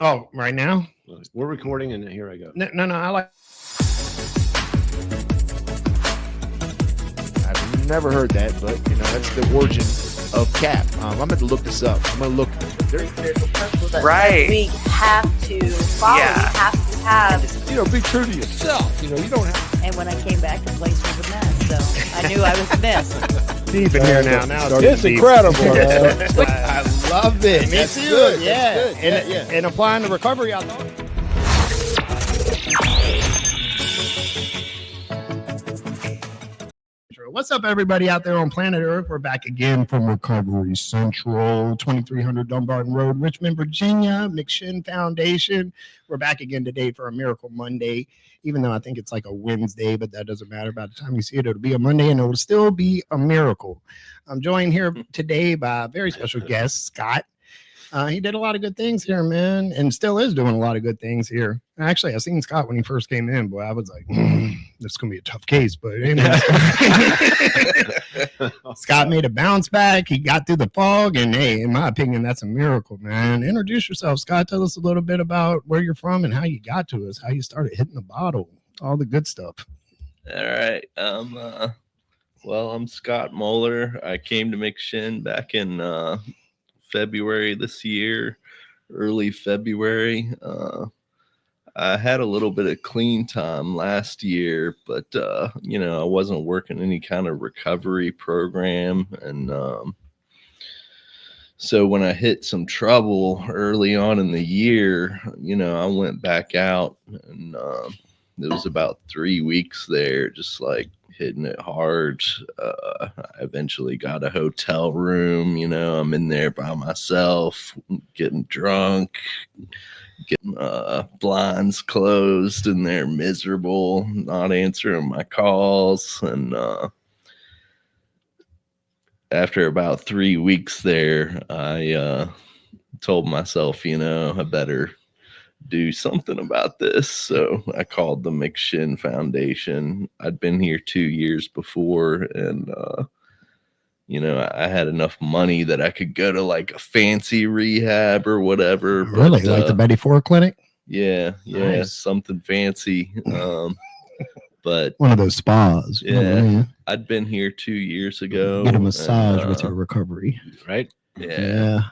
Oh, right now? We're recording, and here I go. No. I've never heard that, but that's the origin of cap. I'm going to look this up. I'm going to look. There's a principle that Right. we have to follow. Yeah. We have to have. Be true to yourself. You don't have. And when I came back, the place was a mess. So I knew I was a mess. Deep in here now. Now It's deep. incredible. I love it. Me That's too. good. Yeah. That's good. And applying the recovery, I thought. What's up, everybody out there on planet Earth? We're back again from Recovery Central, 2300 Dumbarton Road, Richmond, Virginia, McShin Foundation. We're back again today for a Miracle Monday, even though I think it's like a Wednesday, but that doesn't matter. By the time you see it, it'll be a Monday, and it'll still be a miracle. I'm joined here today by a very special guest, Scott. He did a lot of good things here, man, and still is doing a lot of good things here. Actually, I seen Scott when he first came in. Boy, I was like, this is going to be a tough case. But anyway, Scott made a bounce back. He got through the fog. And, hey, in my opinion, that's a miracle, man. Introduce yourself, Scott. Tell us a little bit about where you're from and how you got to us, how you started hitting the bottle, all the good stuff. All right. I'm Scott Moeller. I came to McShin back in February this year, early February. I had a little bit of clean time last year, but I wasn't working any kind of recovery program, and so when I hit some trouble early on in the year, I went back out, and it was about 3 weeks there, just like hitting it hard. I eventually got a hotel room. I'm in there by myself, getting drunk, getting blinds closed, and they're miserable, not answering my calls. And after about 3 weeks there, I told myself, I better do something about this. So I called the McShin Foundation. I'd been here 2 years before, and I had enough money that I could go to like a fancy rehab or whatever. Really? Like the Betty Ford Clinic? Yeah, Nice. something fancy. But one of those spas. Yeah, I'd been here 2 years ago. Get a massage with your recovery. Right? Yeah.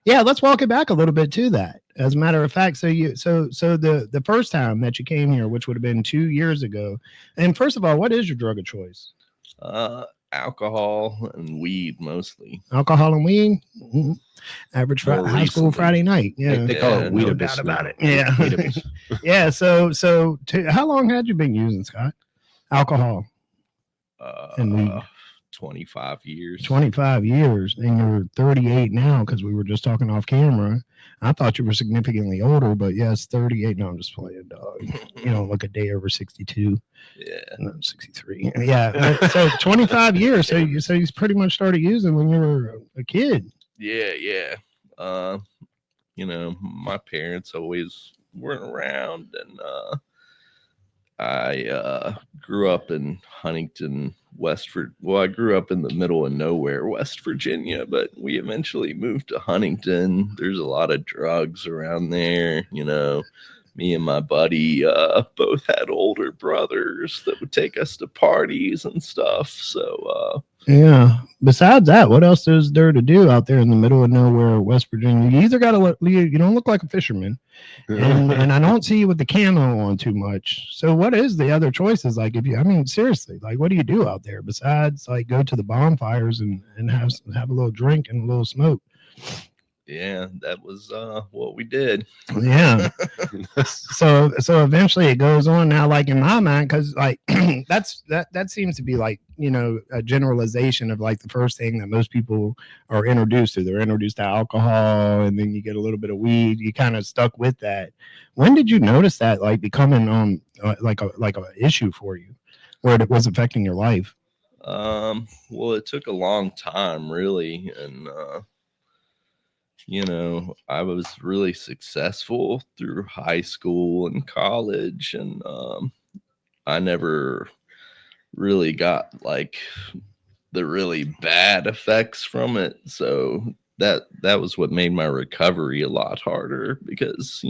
Yeah, let's walk it back a little bit to that. As a matter of fact, so the first time that you came here, which would have been 2 years ago, and first of all, what is your drug of choice? Alcohol and weed mostly. Alcohol and weed. Mm-hmm. Average high school Friday night. Yeah, they call it weed no doubt about it. Yeah, yeah. So how long had you been using, Scott? Alcohol and weed. 25 years. 25 years, and you're 38 now, because we were just talking off camera. I thought you were significantly older, but yes, 38. No, I'm just playing, dog. You don't look a day over 62. Yeah, no, 63. Yeah, so 25 years. So you pretty much started using when you were a kid. Yeah. My parents always weren't around, and I grew up in Huntington, I grew up in the middle of nowhere, West Virginia, but we eventually moved to Huntington. There's a lot of drugs around there. Me and my buddy both had older brothers that would take us to parties and stuff. So yeah. Besides that, what else is there to do out there in the middle of nowhere, West Virginia? You either got to you don't look like a fisherman, and I don't see you with the camo on too much. So what is the other choices? Like, seriously, like, what do you do out there besides like go to the bonfires and have a little drink and a little smoke? Yeah, that was what we did. Yeah. So eventually it goes on now, like in my mind, because like that seems to be like, a generalization of like the first thing that most people are introduced to. They're introduced to alcohol, and then you get a little bit of weed. You kind of stuck with that. When did you notice that like becoming like a issue for you, where it was affecting your life? Well, it took a long time, really, and I was really successful through high school and college, and I never really got like the really bad effects from it. So that was what made my recovery a lot harder because,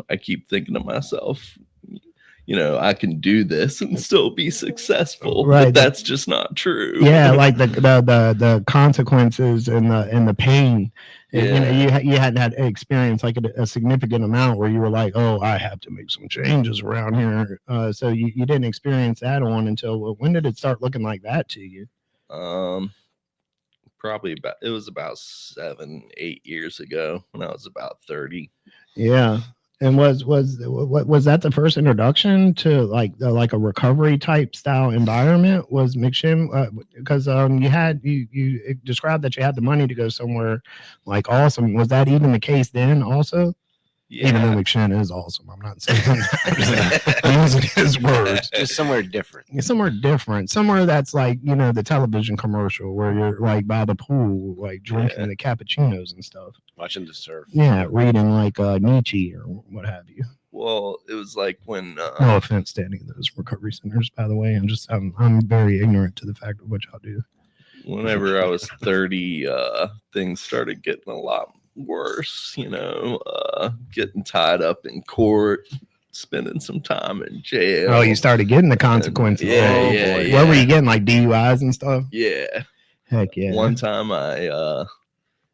I keep thinking to myself, I can do this and still be successful. Right. But that's just not true. Yeah, like the consequences and the pain. Yeah. You hadn't had experience like a significant amount where you were like, oh, I have to make some changes around here. So you didn't experience that on until when did it start looking like that to you? Probably it was about 7-8 years ago when I was about 30. Yeah. And was that the first introduction to like a recovery type style environment? Was McShin because you described that you had the money to go somewhere like awesome. Was that even the case then also? Yeah. Even though McShin is awesome, I'm not saying that. I'm using his words. Just somewhere different. Somewhere different, somewhere that's like the television commercial where you're like by the pool, like drinking the cappuccinos and stuff, Watching the surf. Yeah, reading like Nietzsche or what have you. Well, it was like when no offense to any of those recovery centers, by the way. I'm very ignorant to the fact of what y'all do. Whenever I was 30, things started getting a lot worse, getting tied up in court, spending some time in jail. Oh, you started getting the consequences. Yeah. What were you getting, like DUIs and stuff? Yeah. Heck yeah. One time I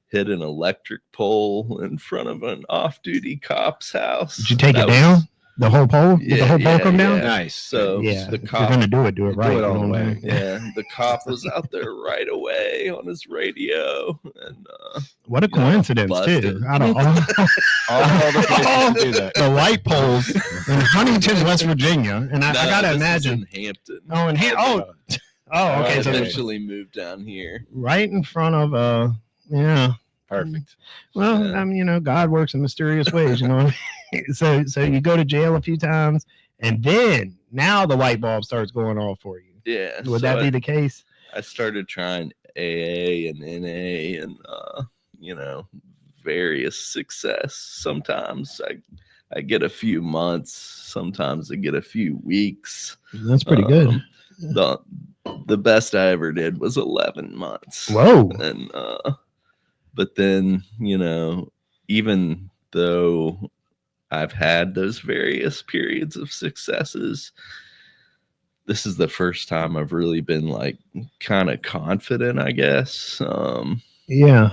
hit an electric pole in front of an off-duty cop's house. Did you take it down? The whole pole? Did the whole pole come down? Nice. So if the you're cop, gonna do it right. Do it all the way. Yeah, the cop was out there right away on his radio, and what a coincidence too! Out of all the places to do that. the light poles in Huntington, West Virginia, and I gotta imagine in Hampton. Oh, in Hampton. Oh, okay. I So eventually moved down here, right in front of yeah. Perfect. Well, Yeah. God works in mysterious ways, what I mean? So you go to jail a few times, and then now the light bulb starts going off for you. Yeah. Would that be the case? I started trying AA and NA and various success. Sometimes I get a few months, sometimes I get a few weeks. That's pretty good. The best I ever did was 11 months. Whoa. And but then, even though I've had those various periods of successes, this is the first time I've really been like kind of confident, I guess. Yeah.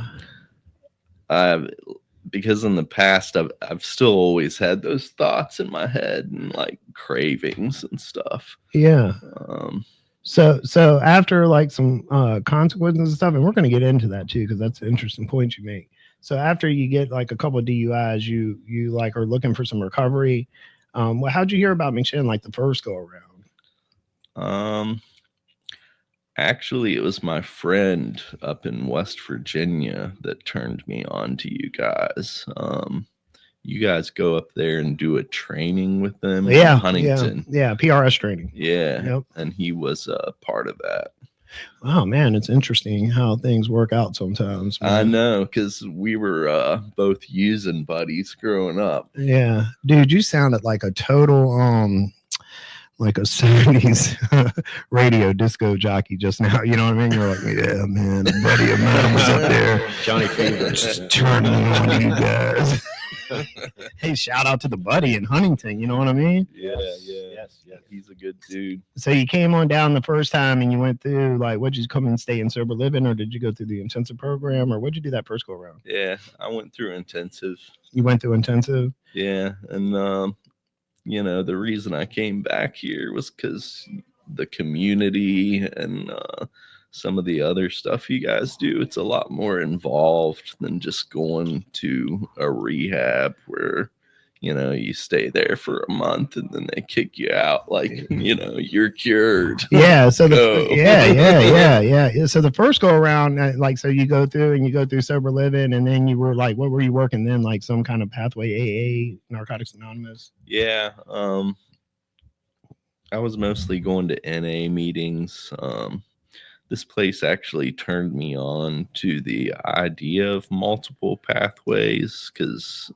Because in the past I've still always had those thoughts in my head and like cravings and stuff. Yeah. So after like some consequences and stuff, and we're going to get into that too, because that's an interesting point you make. So after you get like a couple of DUIs, you like are looking for some recovery. How'd you hear about McShin like the first go around? Actually, it was my friend up in West Virginia that turned me on to you guys. You guys go up there and do a training with them in Huntington. Yeah, PRS training. Yeah. Yep. And he was a part of that. Oh man, it's interesting how things work out sometimes. Man. I know, because we were both using buddies growing up. Yeah. Dude, you sounded like a total like a 70s radio disco jockey just now. You know what I mean? You're like, yeah, man, a buddy of mine was up there. Johnny Fever. Just turning on you guys. Hey, shout out to the buddy in Huntington. You know what I mean? Yeah. He's a good dude. So you came on down the first time and you went through, like, what'd you come and stay in sober living, or did you go through the intensive program, or what'd you do that first go around? Yeah, I went through intensive. You went through intensive? Yeah. And, the reason I came back here was because the community and some of the other stuff you guys do, it's a lot more involved than just going to a rehab where, you stay there for a month and then they kick you out like, you're cured. Yeah. So Go. yeah. So the first go around, so you go through sober living, and then you were like, what were you working then? Like some kind of pathway, AA, Narcotics Anonymous? Yeah. I was mostly going to NA meetings. This place actually turned me on to the idea of multiple pathways because,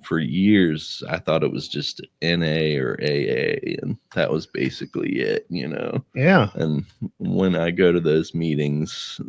for years I thought it was just NA or AA, and that was basically it, Yeah. And when I go to those meetings,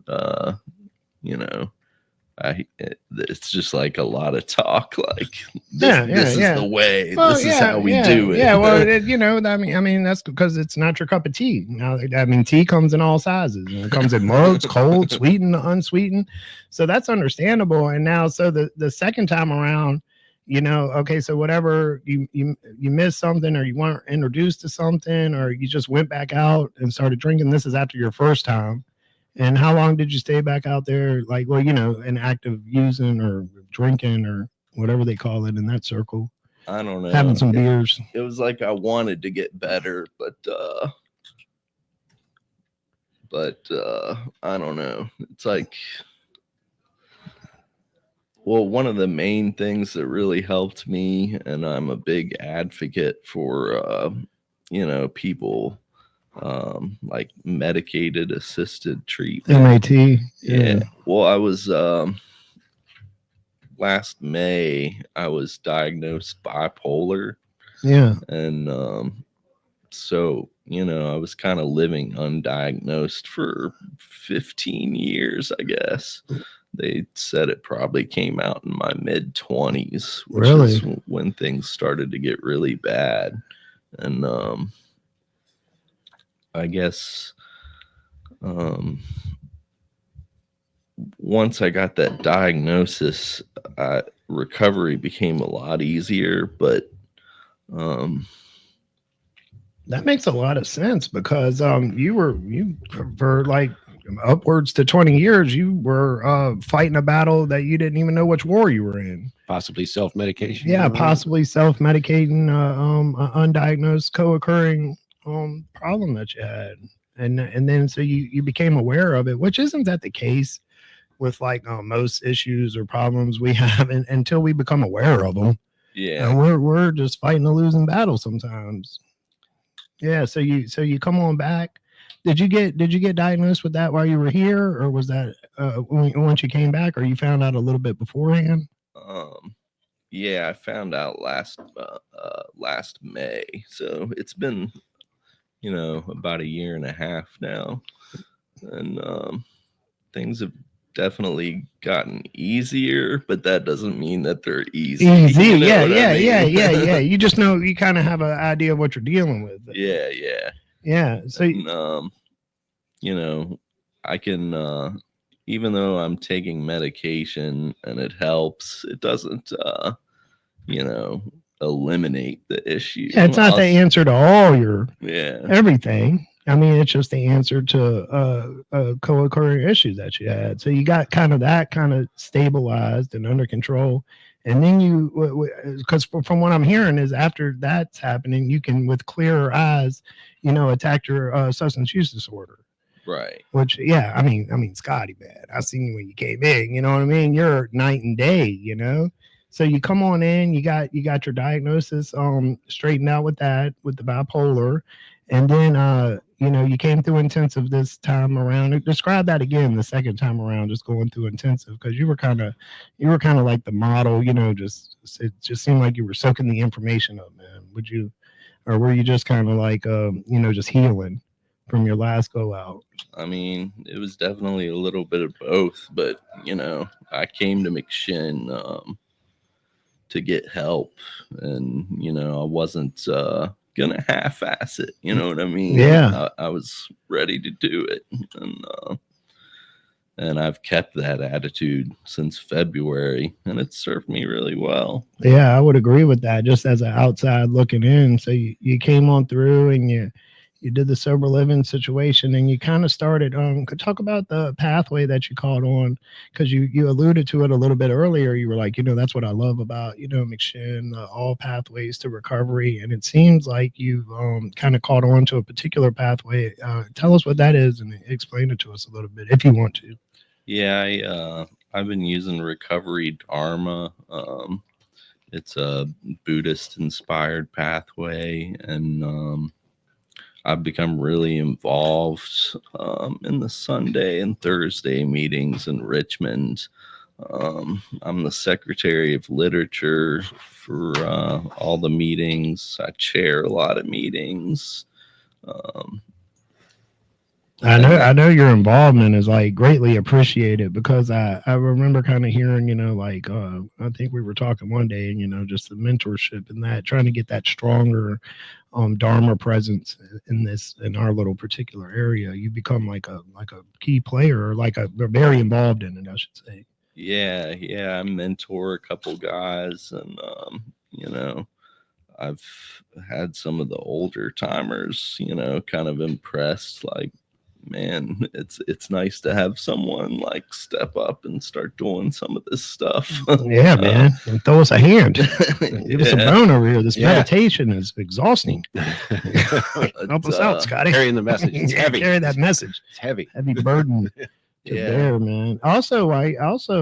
it's just like a lot of talk. Like Yeah, this is yeah. the way. Well, this is how we do it. Yeah, well, I mean, that's because it's not your cup of tea. Now, I mean, tea comes in all sizes. It comes in mugs, cold, sweetened, unsweetened. So that's understandable. And now, so the second time around, okay, so whatever you missed something, or you weren't introduced to something, or you just went back out and started drinking. This is after your first time. And how long did you stay back out there? Like, well, an active using or drinking or whatever they call it in that circle. I don't know. Having some beers. It was like I wanted to get better, but I don't know. It's like, well, one of the main things that really helped me, and I'm a big advocate for, people like medicated assisted treatment. MAT. Yeah. Well, I was last May I was diagnosed bipolar. Yeah. And so, I was kind of living undiagnosed for 15 years, I guess. They said it probably came out in my mid-20s, which is when things started to get really bad. And I guess once I got that diagnosis, recovery became a lot easier. But that makes a lot of sense, because you for like upwards to 20 years, you were fighting a battle that you didn't even know which war you were in. Possibly self-medication. Yeah, possibly self-medicating, undiagnosed co-occurring problem that you had. And then so you became aware of it, which isn't that the case with like most issues or problems we have until we become aware of them. Yeah. And we're just fighting a losing battle sometimes. Yeah, so you come on back. Did you get diagnosed with that while you were here, or was that once you came back, or you found out a little bit beforehand? Yeah, I found out last May. So it's been about a year and a half now, and things have definitely gotten easier, but that doesn't mean that they're easy. Yeah. You just know, you kind of have an idea of what you're dealing with. Yeah. So and, I can even though I'm taking medication and it helps, it doesn't eliminate the issue. Yeah, it's not the answer to all your everything. I mean, it's just the answer to co-occurring issues that you had. So you got kind of stabilized and under control. And then because from what I'm hearing is after that's happening, you can, with clearer eyes, attack your substance use disorder. Right. Which, yeah, I mean, Scotty, man, I seen you when you came in, you know what I mean? You're night and day, So you come on in, you got your diagnosis straightened out with the bipolar. And then, you came through intensive this time around. Describe that again, the second time around, just going through intensive, because you were kind of like the model, it just seemed like you were soaking the information up, man. Or were you just kind of like, just healing from your last go out? I mean, it was definitely a little bit of both, but, I came to McShin to get help, and, I wasn't gonna half-ass it, you know what I mean? Yeah. I was ready to do it, and I've kept that attitude since February, and it's served me really well. Yeah, I would agree with that, just as an outside looking in. So you came on through, and you did the sober living situation, and you kind of started could talk about the pathway that you caught on, because you alluded to it a little bit earlier. You were like, that's what I love about McShin, all pathways to recovery. And it seems like you kind of caught on to a particular pathway. Tell us what that is and explain it to us a little bit if you want to. Yeah, I've been using Recovery Dharma. It's a Buddhist inspired pathway, and I've become really involved in the Sunday and Thursday meetings in Richmond. I'm the secretary of literature for all the meetings. I chair a lot of meetings. I know your involvement is like greatly appreciated because I remember kind of hearing, like I think we were talking one day and just the mentorship and that trying to get that stronger Dharma presence in our little particular area. You become like a key player or they're very involved in it, I should say. Yeah, I mentor a couple guys, and I've had some of the older timers, kind of impressed, like, man, it's nice to have someone like step up and start doing some of this stuff. Yeah, man. And throw us a hand. Give us a bone over here. This meditation is exhausting. Help us out, Scotty. Carrying the message. It's heavy. Carry that message. It's heavy. Heavy burden to bear, man. Also,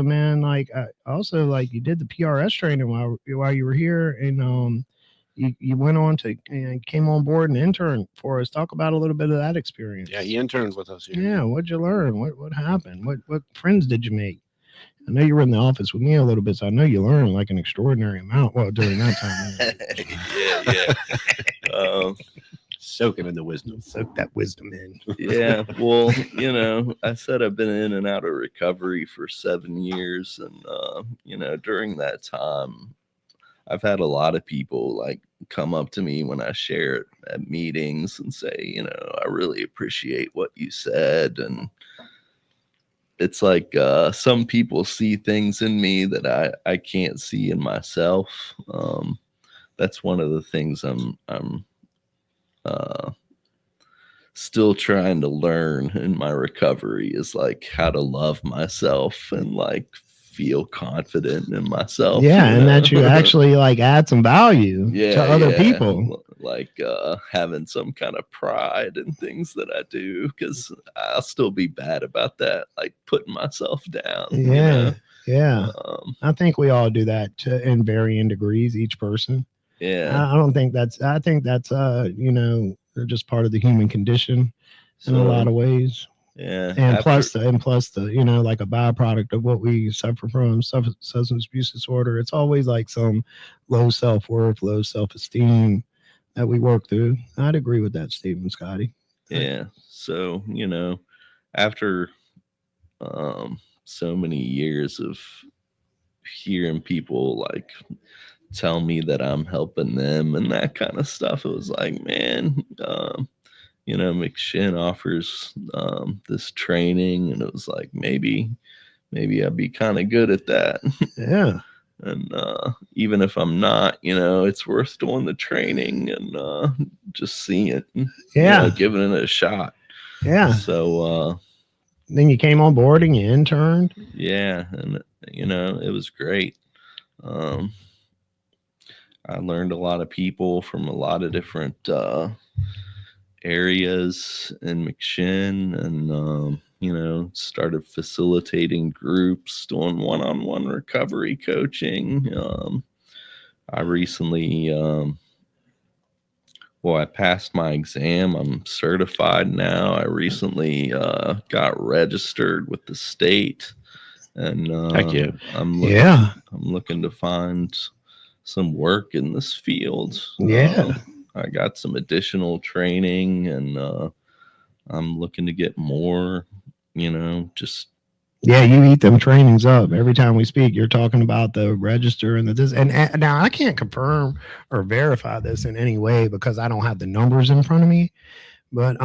man, like you did the PRS training while you were here, and you went on to and came on board and interned for us. Talk about a little bit of that experience. Yeah, he interned with us here. Yeah, what'd you learn? What happened? What friends did you make? I know you were in the office with me a little bit, so I know you learned like an extraordinary amount. Well, during that time. Yeah. Soaking in the wisdom. Soak that wisdom in. Yeah. Well, I said I've been in and out of recovery for 7 years, and during that time, I've had a lot of people like come up to me when I share it at meetings and say, I really appreciate what you said. And it's like some people see things in me that I can't see in myself. That's one of the things I'm still trying to learn in my recovery is like how to love myself and like feel confident in myself. Yeah, and that you actually like add some value to other people. Like having some kind of pride in things that I do, because I'll still be bad about that, like putting myself down. Yeah. I think we all do that in varying degrees, each person. Yeah. I think that's just part of the human condition in a lot of ways. Yeah. And plus the like a byproduct of what we suffer from substance abuse disorder. It's always like some low self-worth, low self-esteem that we work through. I'd agree with that statement, Scotty. Yeah. So, after so many years of hearing people like tell me that I'm helping them and that kind of stuff, it was like, man, McShin offers this training, and it was like maybe I'd be kind of good at that. Yeah. And even if I'm not, it's worth doing the training and just seeing it. Yeah. Giving it a shot. Yeah. So then you came on board and you interned. Yeah, and it was great. I learned a lot of people from a lot of different areas in McShin, and started facilitating groups, doing one-on-one recovery coaching. I recently I passed my exam. I'm certified now. I recently got registered with the state, and Heck yeah. I'm looking to find some work in this field. I got some additional training, and I'm looking to get more, just. Yeah, you eat them trainings up. Every time we speak, you're talking about the register and this. And now I can't confirm or verify this in any way because I don't have the numbers in front of me. But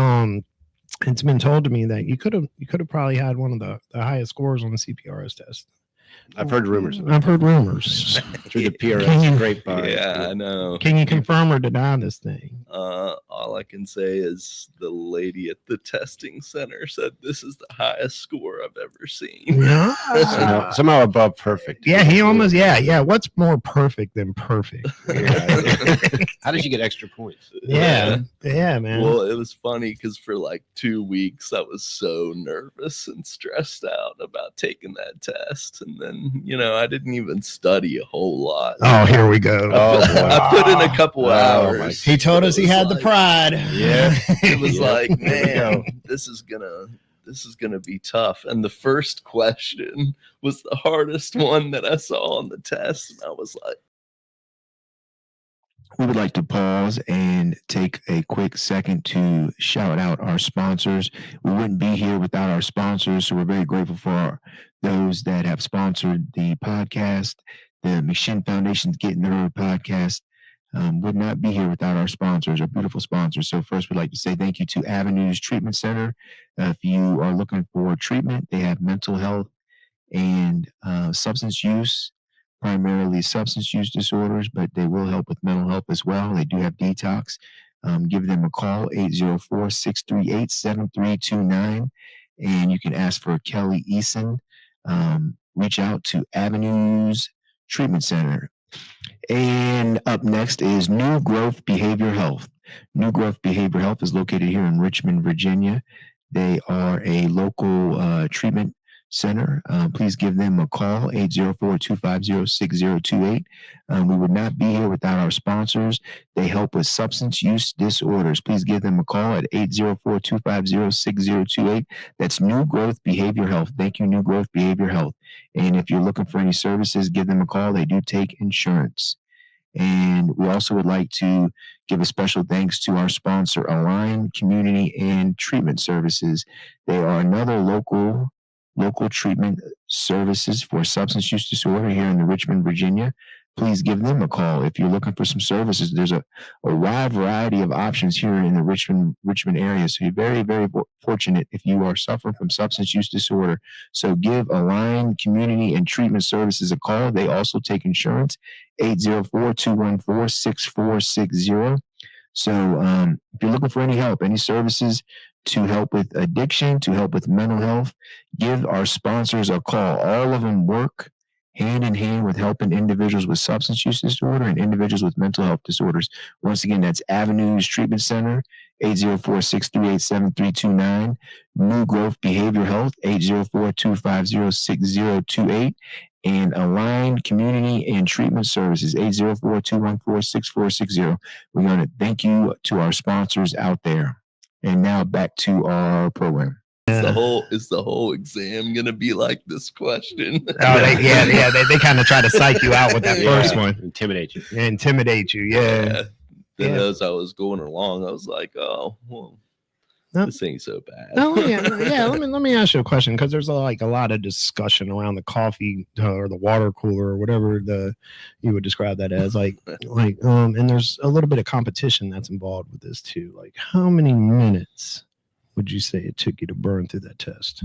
it's been told to me that you could have probably had one of the highest scores on the CPRS test. I've heard rumors. I've heard rumors through the PRS grapevine. Yeah, I know. Can you confirm or deny this thing? All I can say is the lady at the testing center said this is the highest score I've ever seen. Yeah. Somehow above perfect. Yeah, he almost. Yeah. What's more perfect than perfect? How did you get extra points? Yeah, man. Well, it was funny because for like 2 weeks I was so nervous and stressed out about taking that test, and then I didn't even study a whole lot. Oh, here we go. I put in a couple hours. He told us he had the pride. Yeah, it was like, man, this is gonna be tough. And the first question was the hardest one that I saw on the test, and I was like, we would like to pause and take a quick second to shout out our sponsors. We wouldn't be here without our sponsors, so we're very grateful for those that have sponsored the podcast. The McShin Foundation's Getting the Herb podcast would not be here without our sponsors, our beautiful sponsors. So first, we'd like to say thank you to Avenues Treatment Center. If you are looking for treatment, they have mental health and substance use, primarily substance use disorders, but they will help with mental health as well. They do have detox. Give them a call, 804-638-7329, and you can ask for Kelly Eason. Reach out to Avenues Treatment Center. And up next is New Growth Behavior Health. New Growth Behavior Health is located here in Richmond, Virginia. They are a local treatment center. Please give them a call, 804-250-6028. We would not be here without our sponsors. They help with substance use disorders. Please give them a call at 804-250-6028. That's New Growth Behavior Health. Thank you, New Growth Behavior Health. And if you're looking for any services, give them a call. They do take insurance. And we also would like to give a special thanks to our sponsor, Align Community and Treatment Services. They are another local treatment services for substance use disorder here in the Richmond, Virginia. Please give them a call if you're looking for some services. There's a wide variety of options here in the Richmond area. So you're very, very fortunate if you are suffering from substance use disorder. So give Align Community and Treatment Services a call. They also take insurance, 804-214-6460. So if you're looking for any help, any services to help with addiction, to help with mental health, give our sponsors a call. All of them work hand in hand with helping individuals with substance use disorder and individuals with mental health disorders. Once again, that's Avenues Treatment Center, 804-638-7329. New Growth Behavior Health, 804-250-6028. And Align Community and Treatment Services, 804-214-6460. We're going to thank you to our sponsors out there. And now back to our program. Is the whole exam gonna be like this question? They kind of try to psych you out with that first one. Intimidate you. Intimidate you, yeah. Then as I was going along, I was like, oh, well, this ain't so bad. Let me ask you a question, because there's a lot of discussion around the coffee or the water cooler or whatever you would describe that as, and there's a little bit of competition that's involved with this too. Like, how many minutes would you say it took you to burn through that test?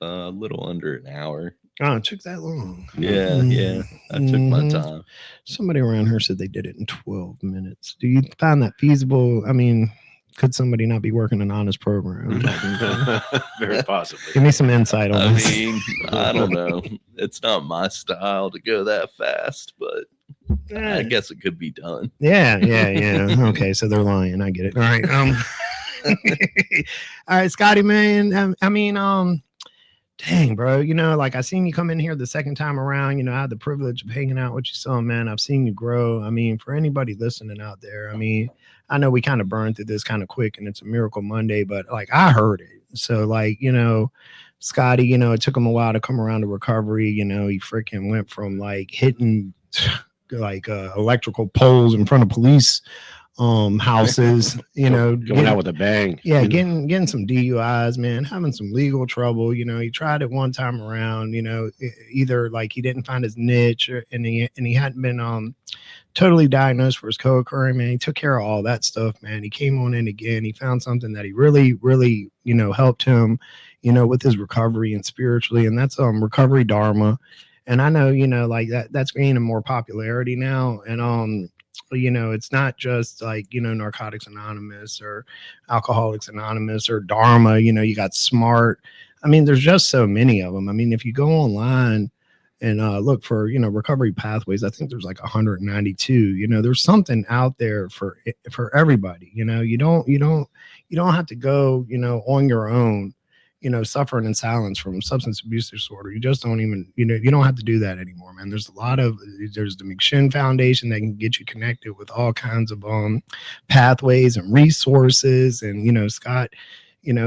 A little under an hour. Oh, it took that long. Yeah. I took my time. Somebody around here said they did it in 12 minutes. Do you find that feasible? I mean, could somebody not be working an honest program? Very possibly. Give me some insight on this. I mean, I don't know. It's not my style to go that fast, but I guess it could be done. Yeah. Okay, so they're lying. I get it. All right. All right, Scotty, man. Dang, bro. I seen you come in here the second time around. I had the privilege of hanging out with you, son, man. I've seen you grow. I mean, for anybody listening out there, I know we kind of burned through this kind of quick, and it's a Miracle Monday, but I heard it. So Scotty, it took him a while to come around to recovery. He freaking went from hitting electrical poles in front of police houses, going out with a bang. Yeah, getting some DUIs, man, having some legal trouble. He tried it one time around, either he didn't find his niche and he hadn't been totally diagnosed for his co-occurring, man. He took care of all that stuff, man. He came on in again. He found something that he really, really, helped him, with his recovery and spiritually, and that's recovery dharma. And I know, that's gaining more popularity now. And it's not just Narcotics Anonymous or Alcoholics Anonymous or Dharma. You got SMART. There's just so many of them. If you go online and look for recovery pathways, I think there's 192. There's something out there for everybody. You don't have to go on your own, suffering in silence from substance abuse disorder. You just don't even, you don't have to do that anymore, man. There's the McShin Foundation that can get you connected with all kinds of pathways and resources. And, Scott,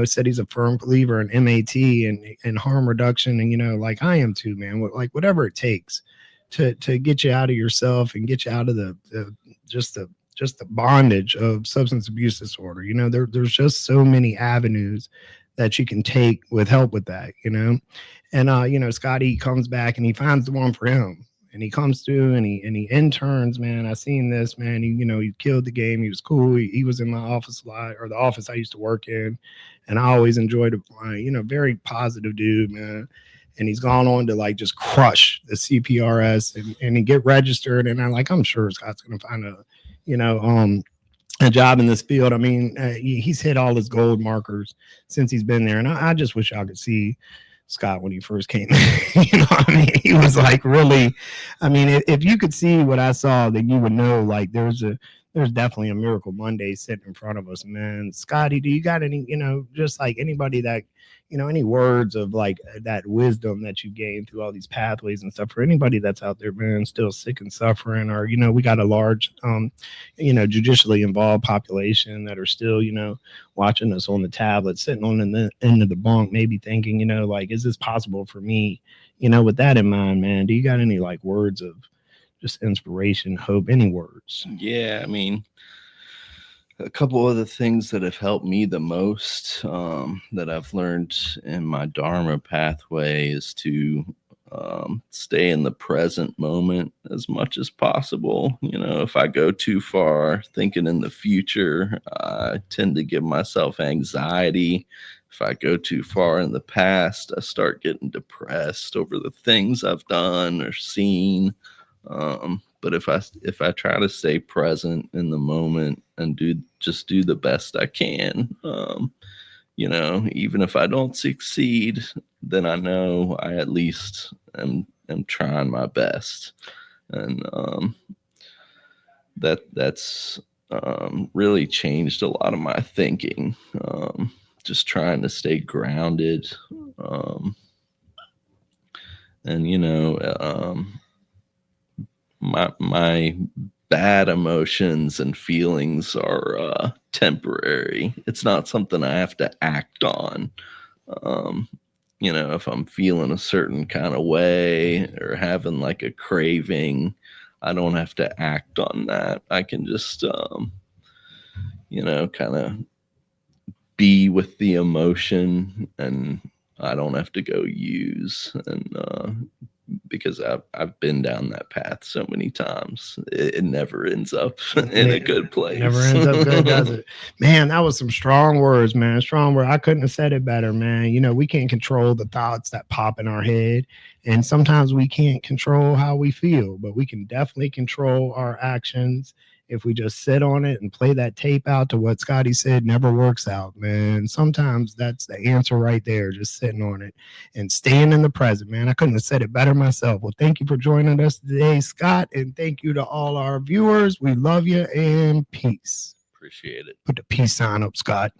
said he's a firm believer in MAT and harm reduction. And, I am too, man. Whatever it takes to get you out of yourself and get you out of just the bondage of substance abuse disorder. You know, there's just so many avenues that you can take with help with that, you know. And you know, Scotty comes back and he finds the one for him. And he comes through and he interns, man. I seen this, man. He, you know, he killed the game. He was cool. He was in my office a lot, or the office I used to work in. And I always enjoyed it. You know, very positive dude, man. And he's gone on to like just crush the CPRS and he get registered. And I'm sure Scott's going to find a job in this field. I mean, he's hit all his gold markers since he's been there. And I just wish y'all could see Scott when he first came. You know what I mean? He was like really, I mean, if you could see what I saw, then you would know like there's definitely a Miracle Monday sitting in front of us, man. Scotty, do you got any, you know, just like anybody that, you know, any words of like that wisdom that you gained through all these pathways and stuff for anybody that's out there, man, still sick and suffering, or, you know, we got a large, you know, judicially involved population that are still, you know, watching us on the tablet, sitting on the end of the bunk, maybe thinking, you know, like, is this possible for me? You know, with that in mind, man, do you got any like words of just inspiration, hope, any words? Yeah, I mean, a couple of the things that have helped me the most that I've learned in my Dharma pathway is to stay in the present moment as much as possible. You know, if I go too far thinking in the future, I tend to give myself anxiety. If I go too far in the past, I start getting depressed over the things I've done or seen. But if I try to stay present in the moment and do the best I can, you know, even if I don't succeed, then I know I at least am trying my best. And that's really changed a lot of my thinking. Just trying to stay grounded. And you know, my bad emotions and feelings are temporary. It's not something I have to act on. You know, if I'm feeling a certain kind of way or having like a craving, I don't have to act on that. I can just, you know, kind of be with the emotion, and I don't have to go use. And because I've been down that path so many times, it never ends up in a good place. Never ends up good, does it? Man, that was some strong words, man. Strong word. I couldn't have said it better, man. You know, we can't control the thoughts that pop in our head, and sometimes we can't control how we feel, but we can definitely control our actions if we just sit on it and play that tape out to what Scotty said never works out, man. Sometimes that's the answer right there, just sitting on it and staying in the present, man. I couldn't have said it better myself. Well, thank you for joining us today, Scott, and thank you to all our viewers. We love you, and peace. Appreciate it. Put the peace sign up, Scott.